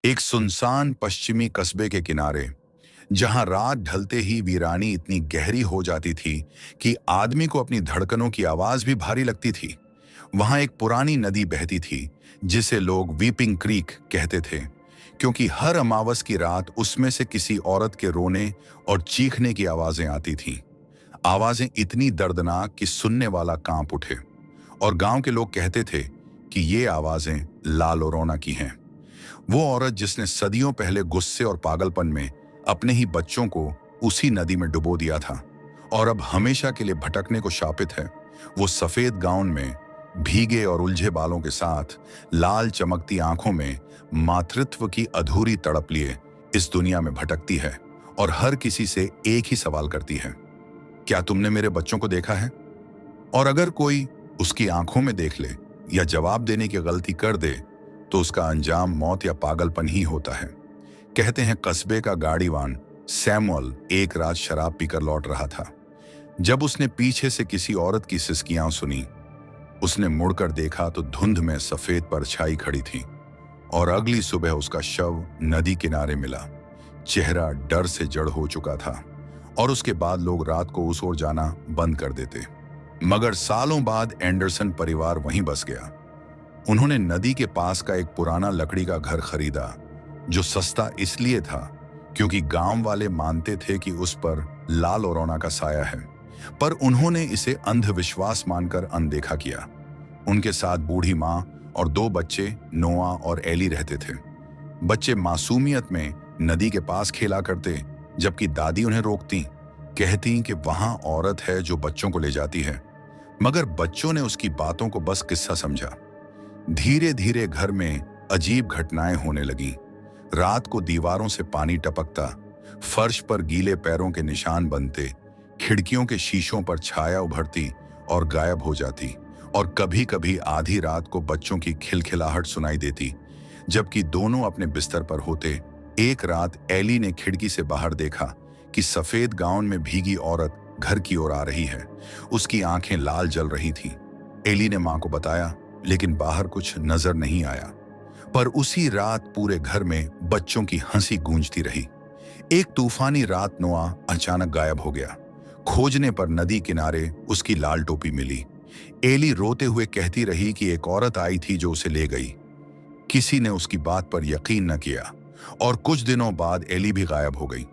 एक सुनसान पश्चिमी कस्बे के किनारे, जहां रात ढलते ही वीरानी इतनी गहरी हो जाती थी कि आदमी को अपनी धड़कनों की आवाज भी भारी लगती थी। वहां एक पुरानी नदी बहती थी जिसे लोग वीपिंग क्रीक कहते थे, क्योंकि हर अमावस की रात उसमें से किसी औरत के रोने और चीखने की आवाजें आती थीं। आवाजें इतनी दर्दनाक कि सुनने वाला कांप उठे, और गांव के लोग कहते थे कि ये आवाजें ला लोरोना की हैं। वो औरत जिसने सदियों पहले गुस्से और पागलपन में अपने ही बच्चों को उसी नदी में डुबो दिया था और अब हमेशा के लिए भटकने को शापित है। वो सफेद गाउन में, भीगे और उलझे बालों के साथ, लाल चमकती आंखों में, मातृत्व की अधूरी तड़प लिए इस दुनिया में भटकती है और हर किसी से एक ही सवाल करती है, क्या तुमने मेरे बच्चों को देखा है? और अगर कोई उसकी आंखों में देख ले या जवाब देने की गलती कर दे तो उसका अंजाम मौत या पागलपन ही होता है। कहते हैं कस्बे का गाड़ीवान सैमुअल एक रात शराब पीकर लौट रहा था। जब उसने पीछे से किसी औरत की सिसकियां सुनी, उसने मुड़कर देखा तो धुंध में सफेद परछाई खड़ी थी और अगली सुबह उसका शव नदी किनारे मिला। चेहरा डर से जड़ हो चुका था और उसके बाद लोग रात को उस ओर जाना बंद कर देते। मगर सालों बाद एंडरसन परिवार वहीं बस गया। उन्होंने नदी के पास का एक पुराना लकड़ी का घर खरीदा, जो सस्ता इसलिए था क्योंकि गांव वाले मानते थे कि उस पर ला लोरोना का साया है, पर उन्होंने इसे अंधविश्वास मानकर अनदेखा किया। उनके साथ बूढ़ी माँ और दो बच्चे नोआ और एली रहते थे। बच्चे मासूमियत में नदी के पास खेला करते, जबकि दादी उन्हें रोकती, कहती कि वहां औरत है जो बच्चों को ले जाती है। मगर बच्चों ने उसकी बातों को बस किस्सा समझा। धीरे धीरे घर में अजीब घटनाएं होने लगीं। रात को दीवारों से पानी टपकता, फर्श पर गीले पैरों के निशान बनते, खिड़कियों के शीशों पर छाया उभरती और गायब हो जाती, और कभी कभी आधी रात को बच्चों की खिलखिलाहट सुनाई देती जबकि दोनों अपने बिस्तर पर होते। एक रात एली ने खिड़की से बाहर देखा कि सफेद गाउन में भीगी औरत घर की ओर आ रही है। उसकी आंखें लाल जल रही थीं। एली ने मां को बताया, लेकिन बाहर कुछ नजर नहीं आया। पर उसी रात पूरे घर में बच्चों की हंसी गूंजती रही। एक तूफानी रात नोआ अचानक गायब हो गया। खोजने पर नदी किनारे उसकी लाल टोपी मिली। एली रोते हुए कहती रही कि एक औरत आई थी जो उसे ले गई। किसी ने उसकी बात पर यकीन न किया और कुछ दिनों बाद एली भी गायब हो गई।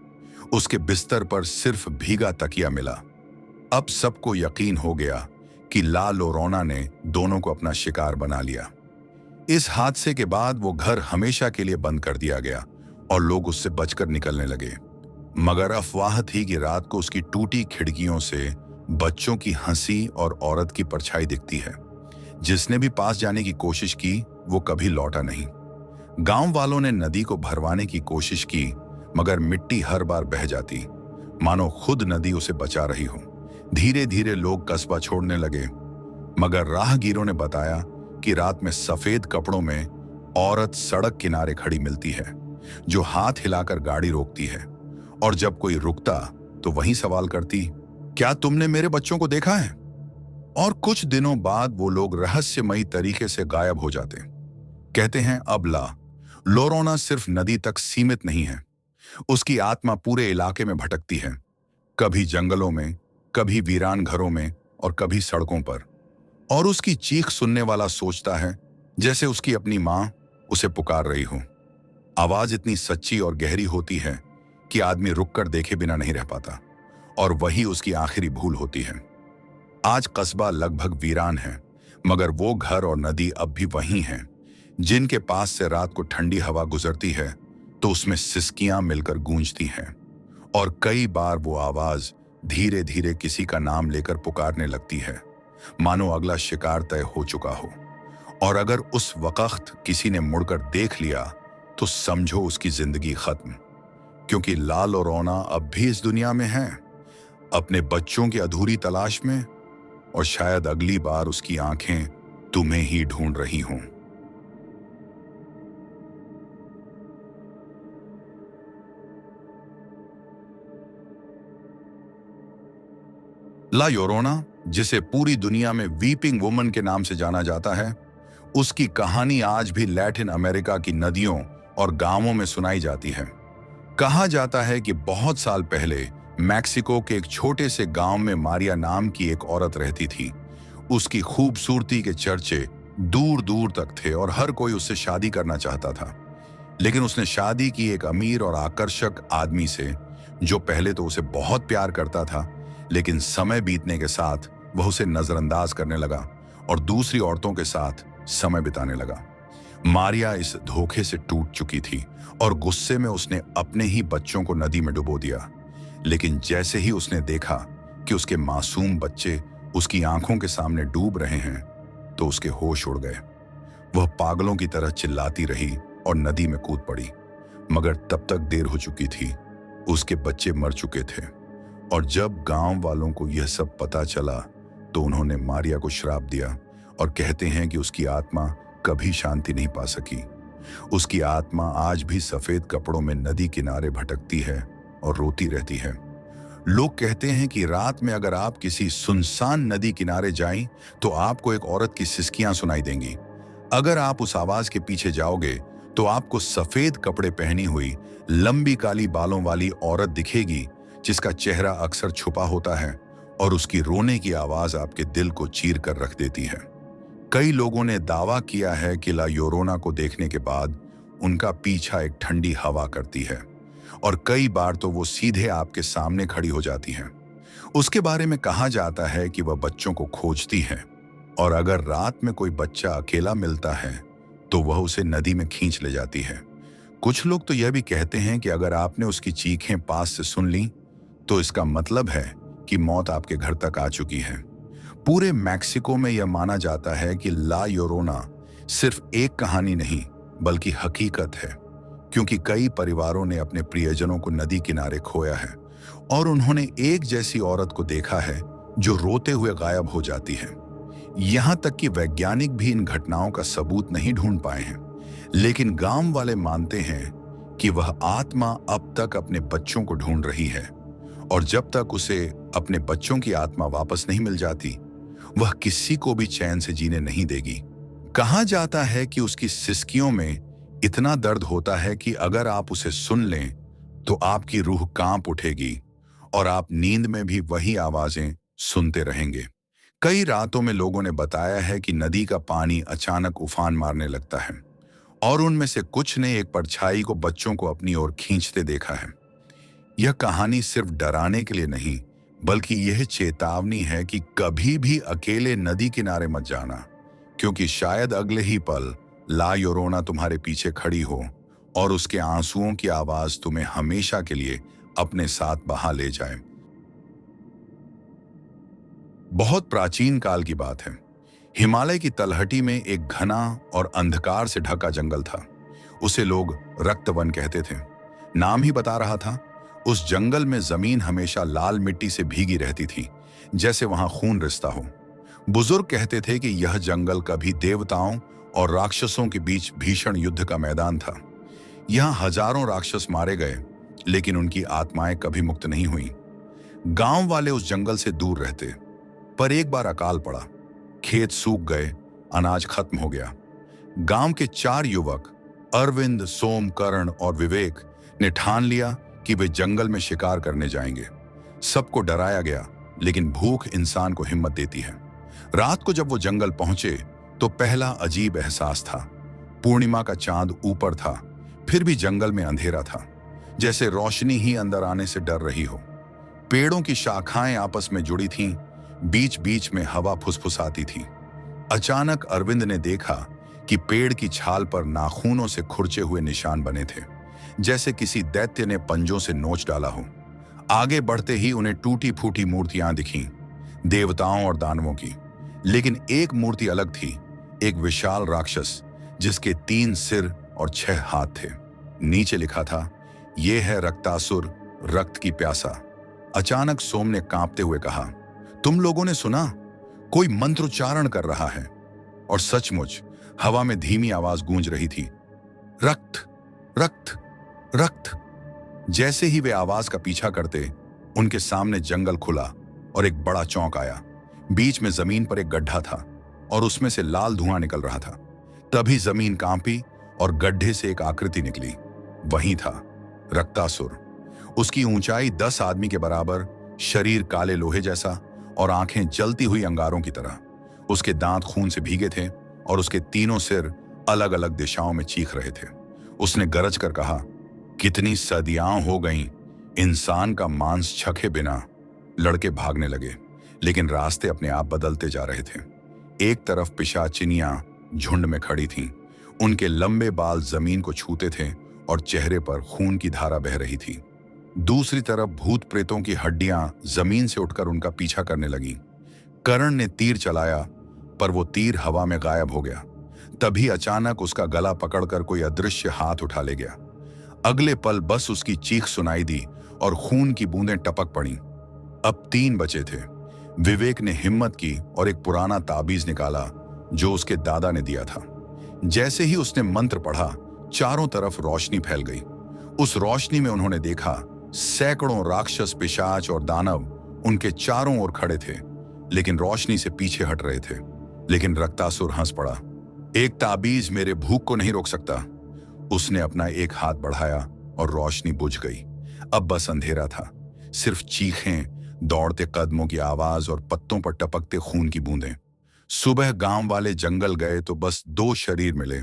उसके बिस्तर पर सिर्फ भीगा तकिया मिला। अब सबको यकीन हो गया कि ला लोरोना ने दोनों को अपना शिकार बना लिया। इस हादसे के बाद वो घर हमेशा के लिए बंद कर दिया गया और लोग उससे बचकर निकलने लगे। मगर अफवाह थी कि रात को उसकी टूटी खिड़कियों से बच्चों की हंसी और औरत की परछाई दिखती है। जिसने भी पास जाने की कोशिश की वो कभी लौटा नहीं। गांव वालों ने नदी को भरवाने की कोशिश की, मगर मिट्टी हर बार बह जाती, मानो खुद नदी उसे बचा रही हो। धीरे धीरे लोग कस्बा छोड़ने लगे, मगर राहगीरों ने बताया कि रात में सफेद कपड़ों में औरत सड़क किनारे खड़ी मिलती है, जो हाथ हिलाकर गाड़ी रोकती है, और जब कोई रुकता तो वही सवाल करती, क्या तुमने मेरे बच्चों को देखा है? और कुछ दिनों बाद वो लोग रहस्यमयी तरीके से गायब हो जाते। कहते हैं अब ला लोरोना सिर्फ नदी तक सीमित नहीं है, उसकी आत्मा पूरे इलाके में भटकती है, कभी जंगलों में, कभी वीरान घरों में और कभी सड़कों पर। और उसकी चीख सुनने वाला सोचता है जैसे उसकी अपनी मां उसे पुकार रही हो। आवाज इतनी सच्ची और गहरी होती है कि आदमी रुककर देखे बिना नहीं रह पाता, और वही उसकी आखिरी भूल होती है। आज कस्बा लगभग वीरान है, मगर वो घर और नदी अब भी वही हैं, जिनके पास से रात को ठंडी हवा गुजरती है तो उसमें सिसकियां मिलकर गूंजती हैं, और कई बार वो आवाज धीरे धीरे किसी का नाम लेकर पुकारने लगती है, मानो अगला शिकार तय हो चुका हो। और अगर उस वक्त किसी ने मुड़कर देख लिया तो समझो उसकी जिंदगी खत्म, क्योंकि ला लोरोना अब भी इस दुनिया में है, अपने बच्चों की अधूरी तलाश में, और शायद अगली बार उसकी आंखें तुम्हें ही ढूंढ रही हों। ला योरोना, जिसे पूरी दुनिया में वीपिंग वुमन के नाम से जाना जाता है, उसकी कहानी आज भी लैटिन अमेरिका की नदियों और गांवों में सुनाई जाती है। कहा जाता है कि बहुत साल पहले मैक्सिको के एक छोटे से गांव में मारिया नाम की एक औरत रहती थी। उसकी खूबसूरती के चर्चे दूर दूर तक थे और हर कोई उससे शादी करना चाहता था। लेकिन उसने शादी की एक अमीर और आकर्षक आदमी से, जो पहले तो उसे बहुत प्यार करता था, लेकिन समय बीतने के साथ वह उसे नजरअंदाज करने लगा और दूसरी औरतों के साथ समय बिताने लगा। मारिया इस धोखे से टूट चुकी थी और गुस्से में उसने अपने ही बच्चों को नदी में डुबो दिया। लेकिन जैसे ही उसने देखा कि उसके मासूम बच्चे उसकी आंखों के सामने डूब रहे हैं, तो उसके होश उड़ गए। वह पागलों की तरह चिल्लाती रही और नदी में कूद पड़ी, मगर तब तक देर हो चुकी थी। उसके बच्चे मर चुके थे और जब गांव वालों को यह सब पता चला तो उन्होंने मारिया को श्राप दिया और कहते हैं कि उसकी आत्मा कभी शांति नहीं पा सकी। उसकी आत्मा आज भी सफेद कपड़ों में नदी किनारे भटकती है और रोती रहती है। लोग कहते हैं कि रात में अगर आप किसी सुनसान नदी किनारे जाएं तो आपको एक औरत की सिसकियां सुनाई देंगी। अगर आप उस आवाज के पीछे जाओगे तो आपको सफेद कपड़े पहनी हुई लंबी काली बालों वाली औरत दिखेगी, जिसका चेहरा अक्सर छुपा होता है और उसकी रोने की आवाज आपके दिल को चीर कर रख देती है। कई लोगों ने दावा किया है कि ला योरोना को देखने के बाद उनका पीछा एक ठंडी हवा करती है और कई बार तो वो सीधे आपके सामने खड़ी हो जाती है। उसके बारे में कहा जाता है कि वह बच्चों को खोजती है और अगर रात में कोई बच्चा अकेला मिलता है तो वह उसे नदी में खींच ले जाती है। कुछ लोग तो यह भी कहते हैं कि अगर आपने उसकी चीखें पास से सुन ली तो इसका मतलब है कि मौत आपके घर तक आ चुकी है। पूरे मैक्सिको में यह माना जाता है कि ला योरोना सिर्फ एक कहानी नहीं बल्कि हकीकत है, क्योंकि कई परिवारों ने अपने प्रियजनों को नदी किनारे खोया है और उन्होंने एक जैसी औरत को देखा है जो रोते हुए गायब हो जाती है। यहां तक कि वैज्ञानिक भी इन घटनाओं का सबूत नहीं ढूंढ पाए हैं, लेकिन गांव वाले मानते हैं कि वह आत्मा अब तक अपने बच्चों को ढूंढ रही है और जब तक उसे अपने बच्चों की आत्मा वापस नहीं मिल जाती, वह किसी को भी चैन से जीने नहीं देगी। कहा जाता है कि उसकी सिसकियों में इतना दर्द होता है कि अगर आप उसे सुन लें तो आपकी रूह कांप उठेगी और आप नींद में भी वही आवाजें सुनते रहेंगे। कई रातों में लोगों ने बताया है कि नदी का पानी अचानक उफान मारने लगता है और उनमें से कुछ ने एक परछाई को बच्चों को अपनी ओर खींचते देखा है। यह कहानी सिर्फ डराने के लिए नहीं बल्कि यह चेतावनी है कि कभी भी अकेले नदी किनारे मत जाना, क्योंकि शायद अगले ही पल ला योरोना तुम्हारे पीछे खड़ी हो और उसके आंसुओं की आवाज तुम्हें हमेशा के लिए अपने साथ बहा ले जाए। बहुत प्राचीन काल की बात है। हिमालय की तलहटी में एक घना और अंधकार से ढका जंगल था। उसे लोग रक्तवन कहते थे। नाम ही बता रहा था। उस जंगल में जमीन हमेशा लाल मिट्टी से भीगी रहती थी, जैसे वहां खून रिसता हो। बुजुर्ग कहते थे कि यह जंगल कभी देवताओं और राक्षसों के बीच भीषण युद्ध का मैदान था। यहां हजारों राक्षस मारे गए, लेकिन उनकी आत्माएं कभी मुक्त नहीं हुई। गांव वाले उस जंगल से दूर रहते, पर एक बार अकाल पड़ा। खेत सूख गए, अनाज खत्म हो गया। गांव के 4 युवक अरविंद, सोम, करण और विवेक ने ठान लिया कि वे जंगल में शिकार करने जाएंगे। सबको डराया गया, लेकिन भूख इंसान को हिम्मत देती है। रात को जब वो जंगल पहुंचे तो पहला अजीब एहसास था। पूर्णिमा का चांद ऊपर था, फिर भी जंगल में अंधेरा था, जैसे रोशनी ही अंदर आने से डर रही हो। पेड़ों की शाखाएं आपस में जुड़ी थीं, बीच बीच में हवा फुसफुसाती थी। अचानक अरविंद ने देखा कि पेड़ की छाल पर नाखूनों से खुरचे हुए निशान बने थे, जैसे किसी दैत्य ने पंजों से नोच डाला हो। आगे बढ़ते ही उन्हें टूटी फूटी मूर्तियां दिखीं, देवताओं और दानवों की। लेकिन एक मूर्ति अलग थी, एक विशाल राक्षस जिसके 3 सिर और 6 हाथ थे। नीचे लिखा था, यह है रक्तासुर, रक्त की प्यासा। अचानक सोम ने कांपते हुए कहा, तुम लोगों ने सुना? कोई मंत्रोच्चारण कर रहा है। और सचमुच हवा में धीमी आवाज गूंज रही थी, रक्त, रक्त, रक्त। जैसे ही वे आवाज का पीछा करते, उनके सामने जंगल खुला और एक बड़ा चौक आया। बीच में जमीन पर एक गड्ढा था और उसमें से लाल धुआं निकल रहा था। तभी जमीन कांपी और गड्ढे से एक आकृति निकली। वही था रक्तासुर। उसकी ऊंचाई 10 आदमी के बराबर, शरीर काले लोहे जैसा और आंखें जलती हुई अंगारों की तरह। उसके दांत खून से भीगे थे और उसके तीनों सिर अलग अलग दिशाओं में चीख रहे थे। उसने गरज कर कहा, कितनी सदियां हो गईं इंसान का मांस चखे बिना। लड़के भागने लगे, लेकिन रास्ते अपने आप बदलते जा रहे थे। एक तरफ पिशाचिनियां झुंड में खड़ी थीं। उनके लंबे बाल जमीन को छूते थे और चेहरे पर खून की धारा बह रही थी। दूसरी तरफ भूत प्रेतों की हड्डियां जमीन से उठकर उनका पीछा करने लगीं। कर्ण ने तीर चलाया, पर वो तीर हवा में गायब हो गया। तभी अचानक उसका गला पकड़कर कोई अदृश्य हाथ उठा ले गया। अगले पल बस उसकी चीख सुनाई दी और खून की बूंदें टपक पड़ी। अब 3 बचे थे। विवेक ने हिम्मत की और एक पुराना ताबीज निकाला जो उसके दादा ने दिया था। जैसे ही उसने मंत्र पढ़ा, चारों तरफ रोशनी फैल गई। उस रोशनी में उन्होंने देखा सैकड़ों राक्षस, पिशाच और दानव उनके चारों ओर खड़े थे, लेकिन रोशनी से पीछे हट रहे थे। लेकिन रक्तासुर हंस पड़ा। एक ताबीज मेरे भूख को नहीं रोक सकता। उसने अपना एक हाथ बढ़ाया और रोशनी बुझ गई। अब बस अंधेरा था, सिर्फ चीखें, दौड़ते कदमों की आवाज और पत्तों पर टपकते खून की बूंदें। सुबह गांव वाले जंगल गए तो बस 2 शरीर मिले,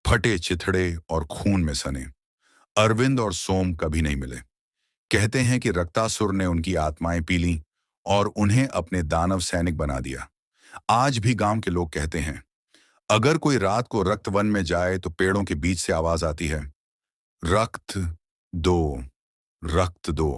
फटे चिथड़े और खून में सने। अरविंद और सोम कभी नहीं मिले। कहते हैं कि रक्तासुर ने उनकी आत्माएं पी लीं और उन्हें अपने दानव सैनिक बना दिया। आज भी गांव के लोग कहते हैं, अगर कोई रात को रक्त वन में जाए तो पेड़ों के बीच से आवाज आती है, रक्त दो, रक्त दो।